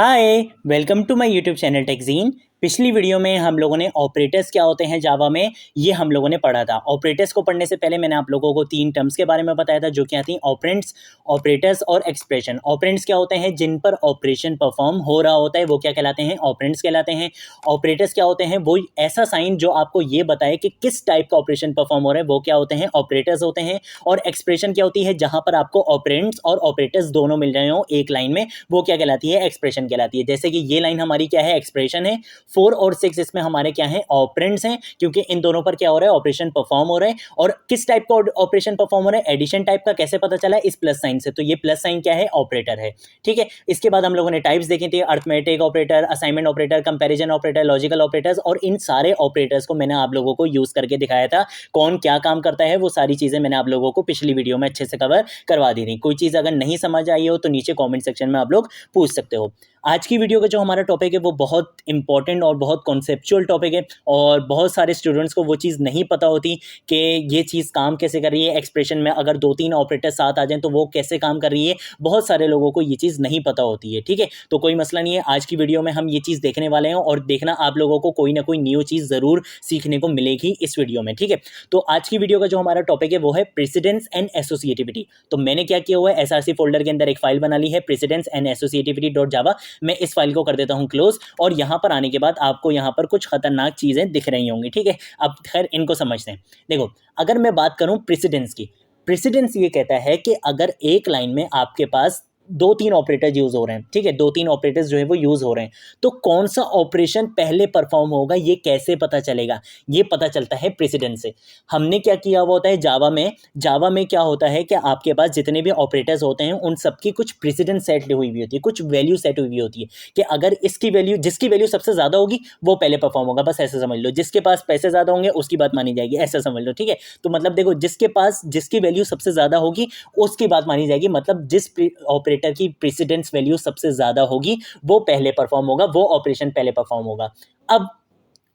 Hi, welcome to my YouTube channel Techgeen. पिछली video में हम लोगों ने ऑपरेटर्स क्या होते हैं जावा में ये हम लोगों ने पढ़ा था। ऑपरेटर्स को पढ़ने से पहले मैंने आप लोगों को 3 टर्म्स के बारे में बताया था जो क्या थी, ऑपरेंड्स, ऑपरेटर्स और एक्सप्रेशन। ऑपरेंड्स क्या होते हैं? जिन पर ऑपरेशन परफॉर्म हो रहा होता है वो क्या कहलाते हैं? ऑपरेंड्स कहलाते हैं। ऑपरेटर्स क्या होते हैं? वो ऐसा साइन जो आपको ये बताए कि किस टाइप का ऑपरेशन परफॉर्म हो रहा है, वो क्या होते हैं? ऑपरेटर्स होते हैं। और एक्सप्रेशन क्या होती है? जहां पर आपको ऑपरेंड्स और ऑपरेटर्स दोनों मिल रहे हो एक लाइन में, वो क्या कहलाती है? एक्सप्रेशन कहलाती है। जैसे कि ये लाइन हमारी क्या है? एक्सप्रेशन है। 4 और 6 इसमें हमारे क्या हैं? ऑपरेंड्स हैं, क्योंकि इन दोनों पर क्या हो रहा है? ऑपरेशन परफॉर्म हो रहा है। और किस टाइप का ऑपरेशन परफॉर्म हो रहा है? एडिशन टाइप का। कैसे पता चला? इस प्लस साइन से। तो ये प्लस साइन क्या है? ऑपरेटर है। ठीक है। इसके बाद हम लोगों ने टाइप्स देखे थे, arithmetic operator, assignment operator, comparison operator, logical operators. और इन सारे ऑपरेटर्स को मैंने आप लोगों को यूज करके दिखाया था। कौन क्या काम करता है वो सारी चीजें मैंने आप लोगों को पिछली वीडियो में अच्छे से कवर करवा दी थी। कोई चीज अगर नहीं समझ आई हो तो नीचे कॉमेंट सेक्शन में आप लोग पूछ सकते हो। आज की वीडियो का जो हमारा टॉपिक है वो बहुत इंपॉर्टेंट और बहुत कॉन्सेप्चुअल टॉपिक है, और बहुत सारे स्टूडेंट्स को वो चीज़ नहीं पता होती कि ये चीज़ काम कैसे कर रही है। एक्सप्रेशन में अगर 2-3 ऑपरेटर साथ आ जाएं तो वो कैसे काम कर रही है, बहुत सारे लोगों को ये चीज़ नहीं पता होती है। ठीक है, तो कोई मसला नहीं है, आज की वीडियो में हम ये चीज़ देखने वाले हैं और देखना आप लोगों को कोई ना कोई न्यू चीज़ ज़रूर सीखने को मिलेगी इस वीडियो में। ठीक है, तो आज की वीडियो का जो हमारा टॉपिक है वो है प्रेसिडेंस एंड एसोसिएटिविटी। तो मैंने क्या किया हुआ है, एसआरसी फोल्डर के अंदर एक फाइल बना ली है, प्रेसिडेंस एंड एसोसिएटिविटी डॉट जावा। मैं इस फाइल को कर देता हूं क्लोज, और यहां पर आने के बाद आपको यहां पर कुछ खतरनाक चीजें दिख रही होंगी। ठीक है, अब खैर इनको समझते हैं। देखो, अगर मैं बात करूं प्रेसिडेंस की, प्रेसिडेंस ये कहता है कि अगर एक लाइन में आपके पास 2-3 ऑपरेटर यूज हो रहे हैं, ठीक है, 2-3 ऑपरेटर्स जो है वो यूज हो रहे हैं, तो कौन सा ऑपरेशन पहले परफॉर्म होगा ये कैसे पता चलेगा? ये पता चलता है प्रेसिडेंस से। हमने क्या किया हुआ होता है जावा में क्या होता है कि आपके पास जितने भी ऑपरेटर्स होते हैं उन सबकी कुछ प्रेसिडेंस सेट हुई हुई होती है, कुछ वैल्यू सेट हुई हुई होती है कि अगर इसकी वैल्यू, जिसकी वैल्यू सबसे ज्यादा होगी वो पहले परफॉर्म होगा। बस ऐसे समझ लो, जिसके पास पैसे ज्यादा होंगे उसकी बात मानी जाएगी, ऐसा समझ लो। ठीक है, तो मतलब देखो, जिसके पास जिसकी वैल्यू सबसे ज्यादा होगी उसकी बात मानी जाएगी, मतलब जिस ऑपरेटर की प्रेसिडेंस वैल्यू सबसे ज्यादा होगी वो पहले परफॉर्म होगा, वो ऑपरेशन पहले परफॉर्म होगा। अब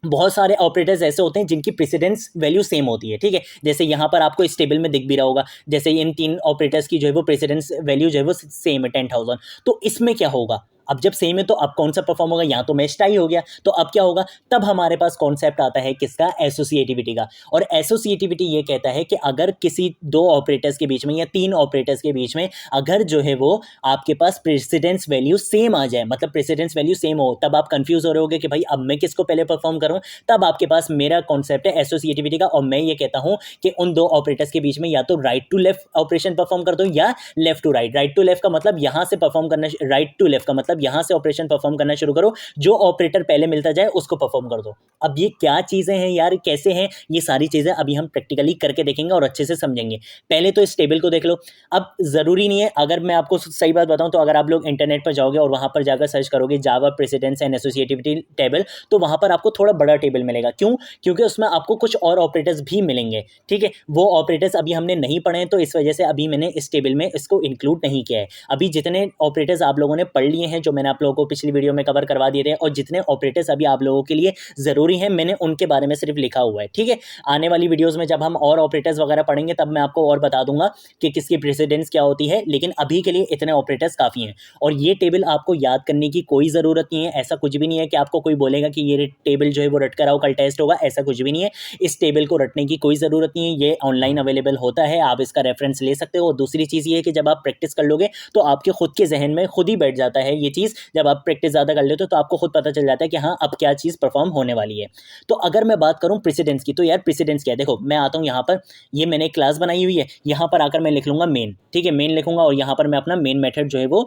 बहुत सारे ऑपरेटर्स ऐसे होते हैं जिनकी प्रेसिडेंस वैल्यू सेम होती है। ठीक है, जैसे यहां पर आपको इस टेबल में दिख भी रहा होगा, जैसे इन 3 ऑपरेटर्स की जो है वो प्रेसिडेंस वैल्यू जो है वो सेम है, 10,000। तो इसमें क्या होगा? अब जब सेम है तो अब कौन सा परफॉर्म होगा? यहाँ तो मैच टाई हो गया, तो अब क्या होगा? तब हमारे पास कॉन्सेप्ट आता है किसका? एसोसिएटिविटी का। और एसोसिएटिविटी ये कहता है कि अगर किसी 2 ऑपरेटर्स के बीच में या 3 ऑपरेटर्स के बीच में अगर जो है वो आपके पास प्रेसिडेंस वैल्यू सेम आ जाए, मतलब प्रेसिडेंस वैल्यू सेम हो, तब आप कंफ्यूज हो रहे होगे कि भाई अब मैं किसको पहले परफॉर्म करूं। तब आपके पास मेरा कॉन्सेप्ट है एसोसिएटिविटी का, और मैं ये कहता हूं कि उन 2 ऑपरेटर्स के बीच में या तो right to left operation perform कर दो या left to right. Right to left का मतलब यहां से परफॉर्म करना, राइट टू लेफ्ट का मतलब यहां से ऑपरेशन परफॉर्म करना शुरू करो, जो ऑपरेटर पहले मिलता जाए उसको परफॉर्म कर दो। अब ये क्या चीजें हैं यार, कैसे हैं ये सारी चीजें, अभी हम प्रैक्टिकली करके देखेंगे और अच्छे से समझेंगे। पहले तो इस टेबल को देख लो। अब जरूरी नहीं है, अगर मैं आपको सही बात बताऊं तो अगर आप लोग इंटरनेट पर जाओगे और वहां पर जाकर सर्च करोगे जावा प्रेसिडेंस एंड एसोसिएटिविटी टेबल, तो वहां पर आपको थोड़ा बड़ा टेबल मिलेगा। क्यों? क्योंकि उसमें आपको कुछ और ऑपरेटर्स भी मिलेंगे। ठीक है, वो ऑपरेटर्स अभी हमने नहीं पढ़े हैं, तो इस वजह से अभी मैंने इस टेबल में इसको इंक्लूड नहीं किया है। अभी जितने ऑपरेटर्स आप लोगों ने पढ़ लिए हैं, जो मैंने आप लोगों को पिछली वीडियो में कवर करवा दिए थे, और जितने ऑपरेटर्स अभी आप लोगों के लिए जरूरी हैं मैंने उनके बारे में सिर्फ लिखा हुआ है। ठीक है, आने वाली वीडियोस में जब हम और ऑपरेटर्स वगैरह पढ़ेंगे तब मैं आपको और बता दूंगा कि किसकी प्रेसिडेंस क्या होती है, लेकिन अभी के लिए इतने ऑपरेटर्स काफी हैं। और ये टेबल आपको याद करने की कोई जरूरत नहीं है, ऐसा कुछ भी नहीं है कि आपको कोई बोलेगा कि ये टेबल जो है वो रट कर आओ, कल टेस्ट होगा, ऐसा कुछ भी नहीं है। इस टेबल को रटने की कोई जरूरत नहीं है, ये ऑनलाइन अवेलेबल होता है, आप इसका रेफरेंस ले सकते हो। दूसरी चीज ये है कि जब आप प्रैक्टिस कर लोगे तो आपके खुद के जहन में खुद ही बैठ जाता है ये चीज। जब आप प्रैक्टिस ज्यादा कर लेते हो तो आपको खुद पता चल जाता है कि हाँ अब क्या चीज परफॉर्म होने वाली है। तो अगर मैं बात करूं प्रेसिडेंस की, तो यार प्रेसिडेंस क्या है? देखो, मैं आता हूं यहाँ पर, ये मैंने क्लास बनाई हुई है, यहाँ पर आकर मैं लिख लूंगा मेन। ठीक है, मेन लिखूंगा और यहाँ पर मैं अपना मेन मेथड जो है वो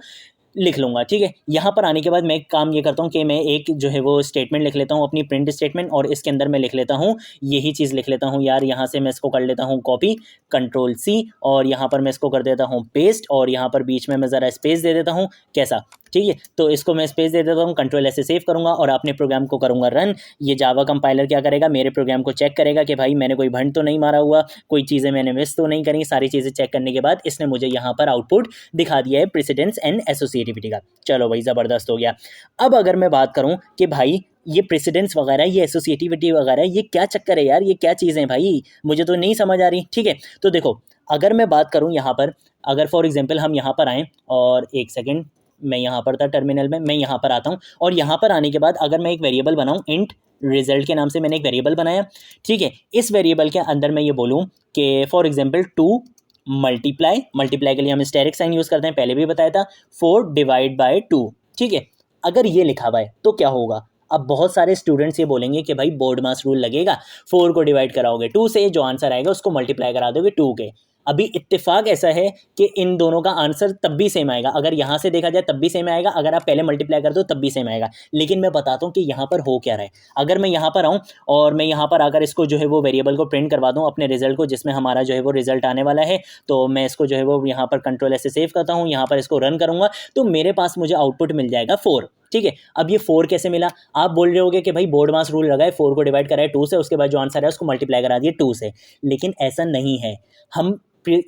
लिख लूंगा। ठीक है, यहाँ पर आने के बाद मैं एक काम ये करता हूँ कि मैं एक जो है वो स्टेटमेंट लिख लेता हूँ, अपनी प्रिंट स्टेटमेंट, और इसके अंदर मैं लिख लेता हूँ यही चीज़ लिख लेता हूँ यार। यहाँ से मैं इसको कर लेता हूँ कॉपी, कंट्रोल सी, और यहाँ पर मैं इसको कर देता हूँ पेस्ट, और यहाँ पर बीच में मैं ज़रा स्पेस दे देता हूँ। कैसा? ठीक है, तो इसको मैं स्पेस दे देता हूँ, कंट्रोल ऐसे सेव करूँगा और अपने प्रोग्राम को करूँगा रन। ये जावा कंपाइलर क्या करेगा? मेरे प्रोग्राम को चेक करेगा कि भाई मैंने कोई भंड तो नहीं मारा हुआ, कोई चीज़ें मैंने मिस तो नहीं करी। सारी चीज़ें चेक करने के बाद इसने मुझे यहाँ पर आउटपुट दिखा दिया है प्रेसिडेंस एंड एसोसिएटिविटी का। चलो भाई, ज़बरदस्त हो गया। अब अगर मैं बात करूँ कि भाई ये प्रेसिडेंस वगैरह, ये एसोसिएटिविटी वगैरह, ये क्या चक्कर है यार, ये क्या चीज़ें हैं भाई, मुझे तो नहीं समझ आ रही। ठीक है, तो देखो, अगर मैं बात करूँ यहाँ पर, अगर फॉर एग्जांपल हम यहाँ पर आएँ और एक सेकेंड, मैं यहाँ पर था टर्मिनल में, मैं यहाँ पर आता हूँ और यहाँ पर आने के बाद अगर मैं एक वेरिएबल बनाऊँ, इंट रिजल्ट के नाम से मैंने एक वेरिएबल बनाया, ठीक है। इस वेरिएबल के अंदर मैं ये बोलूँ कि फॉर एग्जाम्पल 2 मल्टीप्लाई के लिए हम स्टेरिक साइन यूज़ करते हैं, पहले भी बताया था, 4 डिवाइड बाय 2, ठीक है। अगर ये लिखा हुआ है तो क्या होगा, अब बहुत सारे स्टूडेंट्स ये बोलेंगे कि भाई बोर्ड मास रूल लगेगा, 4 को डिवाइड कराओगे 2 से, जो आंसर आएगा उसको मल्टीप्लाई करा दोगे 2 के। अभी इत्तेफाक ऐसा है कि इन दोनों का आंसर तब भी सेम आएगा, अगर यहाँ से देखा जाए तब भी सेम आएगा, अगर आप पहले मल्टीप्लाई कर दो तब भी सेम आएगा। लेकिन मैं बताता हूँ कि यहाँ पर हो क्या रहा है। अगर मैं यहाँ पर आऊँ और मैं यहाँ पर आकर इसको जो है वो वेरिएबल को प्रिंट करवा दूँ अपने रिजल्ट को, जिसमें हमारा जो है वो रिजल्ट आने वाला है, तो मैं इसको जो है वो यहाँ पर कंट्रोल ऐसे सेव करता हूँ, यहाँ पर इसको रन करूँगा तो मेरे पास मुझे आउटपुट मिल जाएगा 4, ठीक है। अब ये 4 कैसे मिला, आप बोल रहे होगे कि भाई बोर्ड मास रूल लगाए, 4 को डिवाइड कराए 2 से, उसके बाद जो आंसर है उसको मल्टीप्लाई करा दिए 2 से। लेकिन ऐसा नहीं है, हम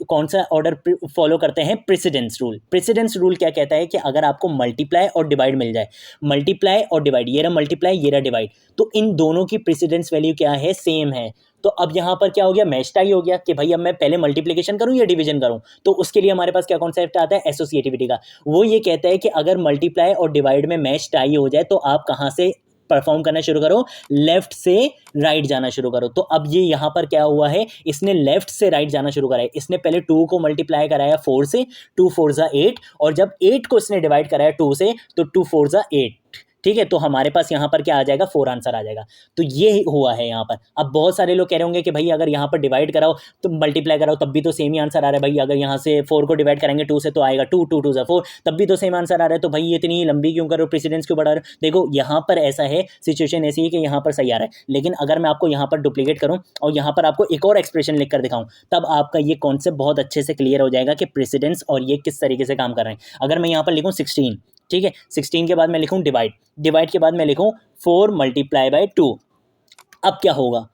कौन सा ऑर्डर फॉलो करते हैं, प्रेसिडेंस रूल। प्रेसिडेंस रूल क्या कहता है कि अगर आपको मल्टीप्लाई और डिवाइड मिल जाए, मल्टीप्लाई और डिवाइड, ये रहा मल्टीप्लाई ये रहा डिवाइड, तो इन दोनों की प्रेसिडेंस वैल्यू क्या है, सेम है। तो अब यहाँ पर क्या हो गया, मैच टाई हो गया कि भाई अब मैं पहले मल्टीप्लिकेशन करूँ या डिवीजन करूँ। तो उसके लिए हमारे पास क्या कॉन्सेप्ट आता है, एसोसिएटिविटी का। वो ये कहता है कि अगर मल्टीप्लाई और डिवाइड में मैच टाई हो जाए तो आप कहाँ से परफॉर्म करना शुरू करो, लेफ्ट से राइट जाना शुरू करो। तो अब ये यहाँ पर क्या हुआ है, इसने लेफ्ट से राइट जाना शुरू करा है। इसने पहले 2 को मल्टीप्लाई कराया 4 से, 2 4 जा 8, और जब 8 को इसने डिवाइड कराया 2 से तो 2 4 जा 8, ठीक है। तो हमारे पास यहाँ पर क्या आ जाएगा, 4 आंसर आ जाएगा। तो ये हुआ है यहाँ पर। अब बहुत सारे लोग कह रहे होंगे कि भाई अगर यहाँ पर डिवाइड कराओ तो मल्टीप्लाई कराओ तब भी तो सेम ही आंसर आ रहा है भाई, अगर यहाँ से 4 को डिवाइड करेंगे 2 से तो आएगा 2, 2 2 4, तब भी तो सेम आंसर आ रहा है, तो भाई ये इतनी लंबी क्यों करो, प्रेसिडेंस क्यों बढ़ा रहे हो। देखो यहाँ पर ऐसा है, सिचुएशन ऐसी है कि यहाँ पर सही आ रहा है, लेकिन अगर मैं आपको यहाँ पर डुप्लीकेट करूँ और यहाँ पर आपको एक और एक्सप्रेशन लिख कर दिखाऊँ, तब आपका ये कॉन्सेप्ट बहुत अच्छे से क्लियर हो जाएगा कि प्रेसिडेंस और ये किस तरीके से काम कर रहे हैं। अगर मैं यहाँ पर लिखूँ 16, ठीक है, 16 के बाद मैं लिखूँ डिवाइड, डिवाइड के बाद मैं लिखूँ 4 मल्टीप्लाई बाय 2, अब क्या होगा,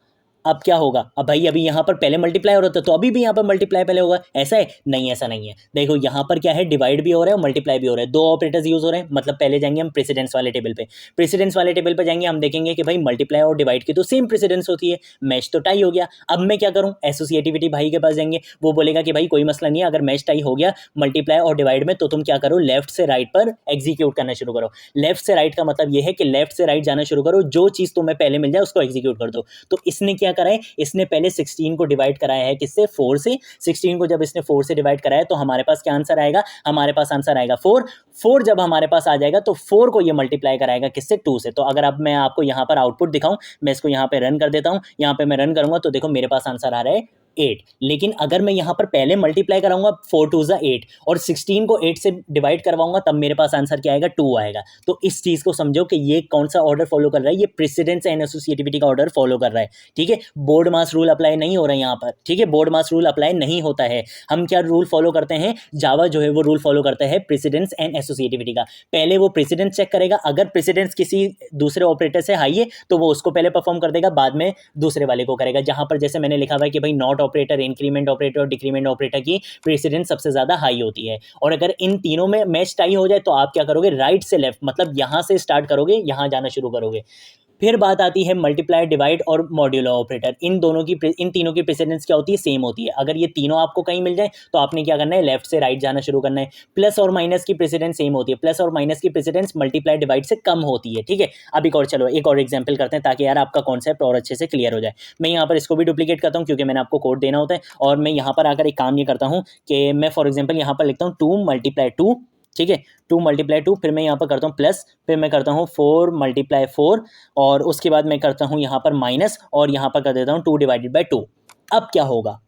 अब क्या होगा, अब भाई अभी यहाँ पर पहले मल्टीप्लाई हो रहा था तो अभी भी यहाँ पर मल्टीप्लाई पहले होगा, ऐसा है नहीं, ऐसा नहीं है। देखो यहाँ पर क्या है, डिवाइड भी हो रहा है और मल्टीप्लाई भी हो रहा है, 2 ऑपरेटर्स यूज हो रहे हैं। मतलब पहले जाएंगे हम प्रेसिडेंस वाले टेबल पे, प्रेसिडेंस वाले टेबल पे जाएंगे, हम देखेंगे कि भाई मल्टीप्लाई और डिवाइड की तो सेम प्रेसिडेंस होती है, मैच तो टाई हो गया। अब मैं क्या करूँ, एसोसिएटिविटी भाई के पास जाएंगे, वो बोलेगा कि भाई कोई मसला नहीं है, अगर मैच टाई हो गया मल्टीप्लाई और डिवाइड में, तो तुम क्या करो, लेफ्ट से राइट पर एग्जीक्यूट करना शुरू करो। लेफ्ट से राइट का मतलब ये है कि लेफ्ट से राइट जाना शुरू करो, जो चीज़ तुम्हें पहले मिल जाए उसको एग्जीक्यूट कर दो। तो इसने क्या करा है, इसने पहले 16 को डिवाइड कराया है किससे, 4 से। 16 को जब इसने 4 से डिवाइड कराया तो हमारे पास क्या आंसर आएगा, हमारे पास आंसर आएगा 4। 4 जब हमारे पास आ जाएगा तो 4 को ये मल्टीप्लाई कराएगा किससे, 2 से। तो अगर अब मैं आपको यहाँ पर आउटपुट दिखाऊं, मैं इसको यहाँ पे रन कर देता हूँ, यहाँ पे मैं रन करूंगा तो देखो मेरे पास आंसर आ रहा है 8। लेकिन अगर मैं यहाँ पर पहले मल्टीप्लाई कराऊंगा 4 2 जा 8 और 16 को 8 से डिवाइड करवाऊंगा, तब मेरे पास आंसर क्या आएगा, 2 आएगा। तो इस चीज़ को समझो कि ये कौन सा ऑर्डर फॉलो कर रहा है, ये प्रेसिडेंस एंड एसोसिएटिविटी का ऑर्डर फॉलो कर रहा है, ठीक है। बोर्ड मास रूल अप्लाई नहीं हो रहा है यहाँ पर, ठीक है, बोर्ड मास रूल अप्लाई नहीं होता है। हम क्या रूल फॉलो करते हैं, जावा जो है वो रूल फॉलो करता है प्रेसिडेंस एंड एसोसिएटिविटी का। पहले वो प्रेसिडेंस चेक करेगा, अगर प्रेसिडेंस किसी दूसरे ऑपरेटर से हाई है तो वो उसको पहले परफॉर्म कर देगा, बाद में दूसरे वाले को करेगा। जहां पर जैसे मैंने लिखा हुआ है कि भाई नॉट ऑपरेटर, इंक्रीमेंट ऑपरेटर और डिक्रीमेंट ऑपरेटर की प्रेसिडेंस सबसे ज्यादा हाई होती है। और अगर इन तीनों में मैच टाई हो जाए तो आप क्या करोगे, राइट से लेफ्ट, मतलब यहां से स्टार्ट करोगे, यहां जाना शुरू करोगे। फिर बात आती है मल्टीप्लाई, डिवाइड और मॉड्यूलर ऑपरेटर। इन तीनों की प्रेसिडेंस क्या होती है, सेम होती है। अगर ये तीनों आपको कहीं मिल जाए तो आपने क्या करना है, लेफ्ट से राइट जाना शुरू करना है। प्लस और माइनस की प्रेसिडेंस सेम होती है, प्लस और माइनस की प्रेसिडेंस मल्टीप्लाई डिवाइड से कम होती है, ठीक है। अब एक और एग्जाम्पल करते हैं ताकि यार आपका कॉन्सेप्ट और अच्छे से क्लियर हो जाए। मैं यहाँ पर इसको भी डुप्लीकेट करता हूँ क्योंकि मैंने आपको कोड देना होता है, और मैं यहाँ पर आकर एक काम ये करता हूँ कि मैं फॉर एग्जाम्पल यहाँ पर लिखता हूँ 2 मल्टीप्लाई 2, ठीक है, 2 मल्टीप्लाई 2, फिर मैं यहाँ पर करता हूँ प्लस, फिर मैं करता हूँ 4 मल्टीप्लाई 4, और उसके बाद मैं करता हूँ यहाँ पर माइनस, और यहाँ पर कर देता हूँ 2 डिवाइडेड बाई 2। अब क्या होगा,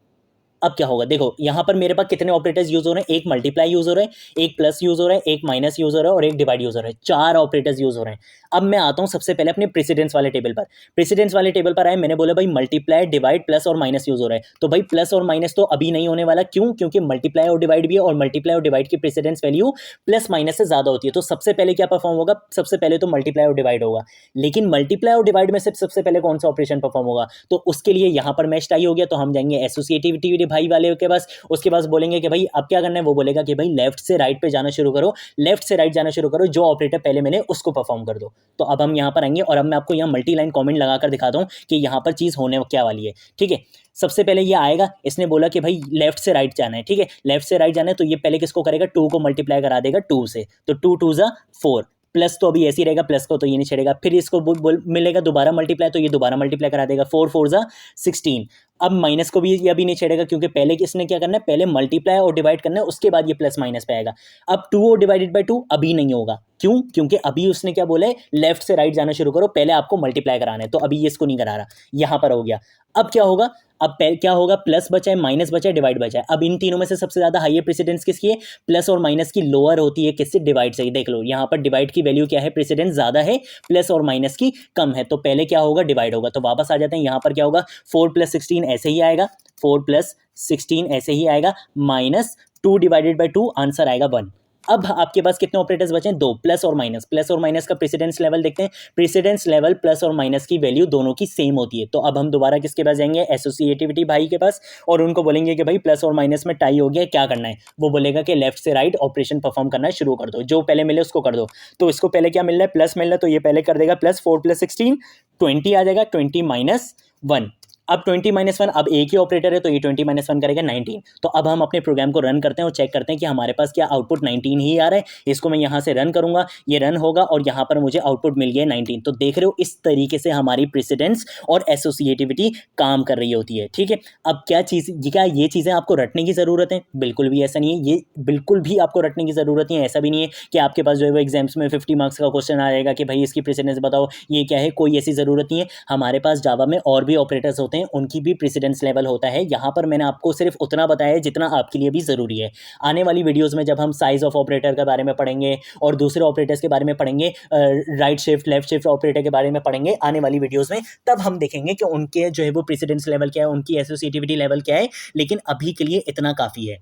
अब क्या होगा, देखो यहाँ पर मेरे पास कितने ऑपरेटर्स यूज हो रहे हैं, एक मल्टीप्लाई यूज हो रहे हैं, एक प्लस यूज हो रहा है, एक माइनस यूज हो रहा है और एक डिवाइड यूज हो रहा है। 4 ऑपरेटर्स यूज हो रहे हैं। अब मैं आता हूँ सबसे पहले अपने प्रेसिडेंस वाले टेबल पर। प्रेसिडेंस वाले टेबल पर आए, मैंने बोला भाई मल्टीप्लाई, डिवाइड, प्लस और माइनस यूज हो रहा है। तो भाई प्लस और माइनस तो अभी नहीं होने वाला, क्यों, क्योंकि मल्टीप्लाई और डिवाइड भी है, और मल्टीप्लाई और डिवाइड की प्रेसिडेंस वैल्यू प्लस माइनस से ज्यादा होती है। तो सबसे पहले क्या परफॉर्म होगा, सबसे पहले तो मल्टीप्लाई और डिवाइड होगा। लेकिन मल्टीप्लाई और डिवाइड में से सबसे पहले कौन सा ऑपरेशन परफॉर्म होगा, तो उसके लिए यहाँ पर मैच टाई हो गया, तो हम जाएंगे एसोसिएटिविटी भाई वाले के पास, उसके पास बोलेंगे कि भाई अब क्या करना है, वो बोलेगा कि भाई लेफ्ट से राइट पे जाना शुरू करो, लेफ्ट से राइट जाना शुरू करो, जो ऑपरेटर पहले मैंने उसको परफॉर्म कर दो। तो अब हम यहाँ पर आएंगे और अब मैं आपको यहाँ मल्टी लाइन कॉमेंट लगाकर दिखाता हूँ कि यहाँ पर चीज़ होने क्या वाली है। ठीक है, सबसे पहले ये आएगा, इसने बोला कि भाई लेफ्ट से राइट जाना है। ठीक है, लेफ्ट से राइट जाना है तो ये पहले किसको करेगा, 2 को मल्टीप्लाई करा देगा 2 से, तो 2 2 जा 4, प्लस तो अभी ऐसे ही रहेगा, प्लस को तो ये नहीं छेड़ेगा, फिर इसको मिलेगा दोबारा मल्टीप्लाई, तो ये दोबारा मल्टीप्लाई करा देगा, 4 4 जा 16। अब माइनस को भी ये अभी नहीं छेड़ेगा क्योंकि पहले किसने क्या करना है, पहले मल्टीप्लाई और डिवाइड करना है, उसके बाद ये प्लस माइनस पे आएगा। अब 2 डिवाइडेड बाई 2 अभी नहीं होगा, क्यों, क्योंकि अभी उसने क्या बोला है, लेफ्ट से राइट जाना शुरू करो, पहले आपको मल्टीप्लाई कराना है, तो अभी ये इसको नहीं करा रहा, यहाँ पर हो गया। अब क्या होगा, अब क्या होगा, प्लस बचा है, माइनस बचा है, डिवाइड बचा है। अब इन तीनों में से सबसे ज्यादा हाई प्रेसिडेंस किसकी है, प्लस और माइनस की लोअर होती है, किससे, डिवाइड से। देख लो यहाँ पर डिवाइड की वैल्यू क्या है, प्रेसिडेंस ज्यादा है, प्लस और माइनस की कम है, तो पहले क्या होगा, डिवाइड होगा। तो वापस आ जाते हैं, यहाँ पर क्या होगा, 4 + 16 ऐसे ही आएगा, 4 + 16 ऐसे ही आएगा, माइनस 2 डिवाइडेड बाई 2, आंसर आएगा 1। अब आपके पास कितने ऑपरेटर्स बचे हैं, 2, प्लस और माइनस। प्लस और माइनस का प्रेसिडेंस लेवल देखते हैं, प्रेसिडेंस लेवल प्लस और माइनस की वैल्यू दोनों की सेम होती है। तो अब हम दोबारा किसके पास जाएंगे, एसोसिएटिविटी भाई के पास, और उनको बोलेंगे कि भाई प्लस और माइनस में टाई हो गया, क्या करना है। वो बोलेगा कि लेफ्ट से राइट ऑपरेशन परफॉर्म करना शुरू कर दो, जो पहले मिले उसको कर दो। तो इसको पहले क्या मिल रहा है, प्लस मिल रहा है, तो ये पहले कर देगा प्लस, 4 + 16 20 आ जाएगा, 20 - 1। अब 20 - 1, अब एक ही ऑपरेटर है तो ये 20 - 1 करेगा 19। तो अब हम अपने प्रोग्राम को रन करते हैं और चेक करते हैं कि हमारे पास क्या आउटपुट 19 ही आ रहा है। इसको मैं यहाँ से रन करूंगा, ये रन होगा और यहाँ पर मुझे आउटपुट मिल गया 19। तो देख रहे हो, इस तरीके से हमारी प्रेसिडेंस और एसोसिएटिविटी काम कर रही होती है। ठीक है, अब क्या ये चीज़ें आपको रटने की ज़रूरत है, बिल्कुल भी ऐसा नहीं है, ये बिल्कुल भी आपको रटने की ज़रूरत नहीं है। ऐसा भी नहीं है कि आपके पास जो है वो एग्जाम्स में 50 मार्क्स का क्वेश्चन आ जाएगा कि भाई इसकी प्रेसिडेंस बताओ, ये क्या है, कोई ऐसी ज़रूरत नहीं है। हमारे पास जावा में और भी ऑपरेटर्स होते हैं, उनकी भी प्रेसिडेंस लेवल होता है। यहाँ पर मैंने आपको सिर्फ उतना बताया है जितना आपके लिए भी ज़रूरी है। आने वाली वीडियोस में जब हम साइज ऑफ ऑपरेटर के बारे में पढ़ेंगे और दूसरे ऑपरेटर्स के बारे में पढ़ेंगे, right shift left shift operator के बारे में पढ़ेंगे आने वाली वीडियोस में, तब हम देखेंगे कि उनके जो है वो प्रेसिडेंस लेवल क्या है, उनकी एसोसिएटिविटी लेवल क्या है। लेकिन अभी के लिए इतना काफ़ी है,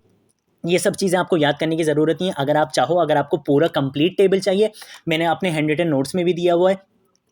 ये सब चीज़ें आपको याद करने की ज़रूरत नहीं है। अगर आप चाहो, अगर आपको पूरा कंप्लीट टेबल चाहिए, मैंने अपने हैंड रिटन नोट्स में भी दिया हुआ है,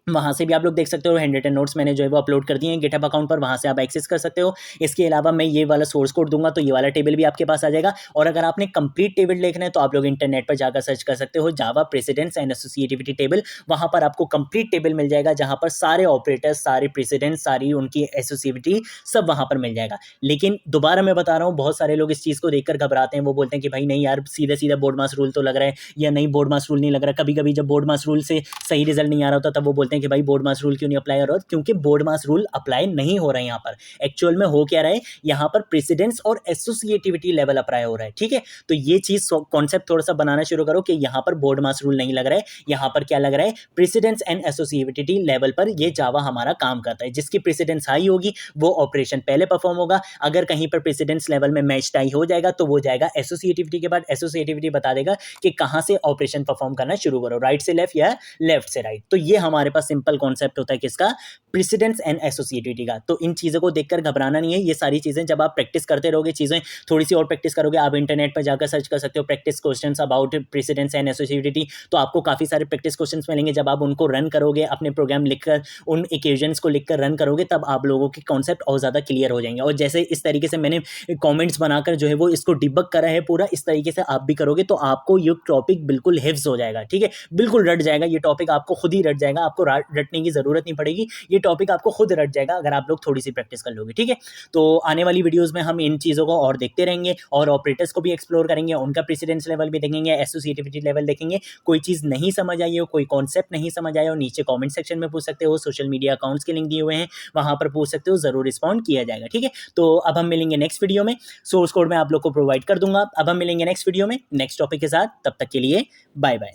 वहाँ से भी आप लोग देख सकते हो। हैंड रिटन नोट्स मैंने जो है वो अपलोड कर दिए हैं गिटहब अकाउंट पर, वहाँ से आप एक्सेस कर सकते हो। इसके अलावा मैं ये वाला सोर्स कोड दूंगा तो ये वाला टेबल भी आपके पास आ जाएगा। और अगर आपने कंप्लीट टेबल देखना है तो आप लोग इंटरनेट पर जाकर सर्च कर सकते हो, जावा प्रेसिडेंस एंड एसोसिएटिविटी टेबल। वहाँ पर आपको कंप्लीट टेबल मिल जाएगा, जहाँ पर सारे ऑपरेटर्स, सारे प्रेसिडेंस, सारी उनकी एसोसिएटिविटी सब वहाँ पर मिल जाएगा। लेकिन दोबारा मैं बता रहा हूँ, बहुत सारे लोग इस चीज़ को देखकर घबराते हैं। वो बोलते हैं कि भाई नहीं यार, सीधा सीधा बोर्ड मास रूल तो लग रहा है, या नहीं बोर्ड मास रूल नहीं लग रहा। कभी कभी जब बोर्ड मास रूल से सही रिजल्ट नहीं आ रहा होता तब वो बोलते हैं कि भाई बोर्ड मास रूल क्यों नहीं अप्लाई हो रहा, क्योंकि बोर्ड मास रूल अप्लाई नहीं हो रहा है। यहाँ पर एक्चुअल में हो क्या रहा है, यहाँ पर प्रेसिडेंस और एसोसिएटिविटी लेवल अप्लाई हो रहा है। ठीक है, तो ये चीज कॉन्सेप्ट थोड़ा सा बनाना शुरू करो कि यहाँ पर बोर्ड मास रूल नहीं लग रहा है, यहाँ पर क्या लग रहा है, प्रेसिडेंस एंड एसोसिएटिविटी लेवल पर ये जावा हमारा काम करता है। जिसकी प्रेसिडेंस हाई होगी वो ऑपरेशन पहले परफॉर्म होगा। अगर कहीं पर प्रेसिडेंस लेवल में मैच टाई हो जाएगा तो वो जाएगा एसोसिएटिविटी के बाद, एसोसिएटिविटी बता देगा कि कहां से ऑपरेशन परफॉर्म करना शुरू करो, राइट से लेफ्ट या लेफ्ट से राइट। तो ये हमारे पास सिंपल कॉन्सेप्ट होता है किसका, प्रेसिडेंस एंड एसोसिएटिविटी का। तो इन चीज़ों को देखकर घबराना नहीं है। ये सारी चीज़ें जब आप प्रैक्टिस करते रहोगे, चीज़ें थोड़ी सी और प्रैक्टिस करोगे, आप इंटरनेट पर जाकर सर्च कर सकते हो practice questions about precedence and associativity, तो आपको काफ़ी सारे प्रैक्टिस क्वेश्चंस मिलेंगे। जब आप उनको रन करोगे, अपने प्रोग्राम लिखकर, उन इक्वेशंस को लिखकर रन करोगे, तब आप लोगों के कॉन्सेप्ट और ज़्यादा क्लियर हो जाएंगे। और जैसे इस तरीके से मैंने कॉमेंट्स बनाकर जो है वो इसको डिबग करा है पूरा, इस तरीके से आप भी करोगे तो आपको ये टॉपिक बिल्कुल हिफ्ज हो जाएगा। ठीक है, बिल्कुल रट जाएगा ये टॉपिक, आपको खुद ही रट जाएगा, आपको रटने की ज़रूरत नहीं पड़ेगी, ये टॉपिक आपको खुद रट जाएगा अगर आप लोग थोड़ी सी प्रैक्टिस कर लोगे। ठीक है, तो आने वाली वीडियोस में हम इन चीज़ों को और देखते रहेंगे और ऑपरेटर्स को भी एक्सप्लोर करेंगे, उनका प्रेसिडेंस लेवल भी देखेंगे, एसोसिएटिविटी लेवल देखेंगे। कोई चीज़ नहीं समझ आई हो, कोई कॉन्सेप्ट नहीं समझ आया हो, नीचे कॉमेंट सेक्शन में पूछ सकते हो, सोशल मीडिया अकाउंट्स के लिंक दिए हुए हैं, वहाँ पर पूछ सकते हो, ज़रूर रिस्पॉन्ड किया जाएगा। ठीक है, तो अब हम मिलेंगे नेक्स्ट वीडियो में, सोर्स कोड मैं आप लोग को प्रोवाइड कर दूंगा। अब हम मिलेंगे नेक्स्ट वीडियो में नेक्स्ट टॉपिक के साथ, तब तक के लिए बाय बाय।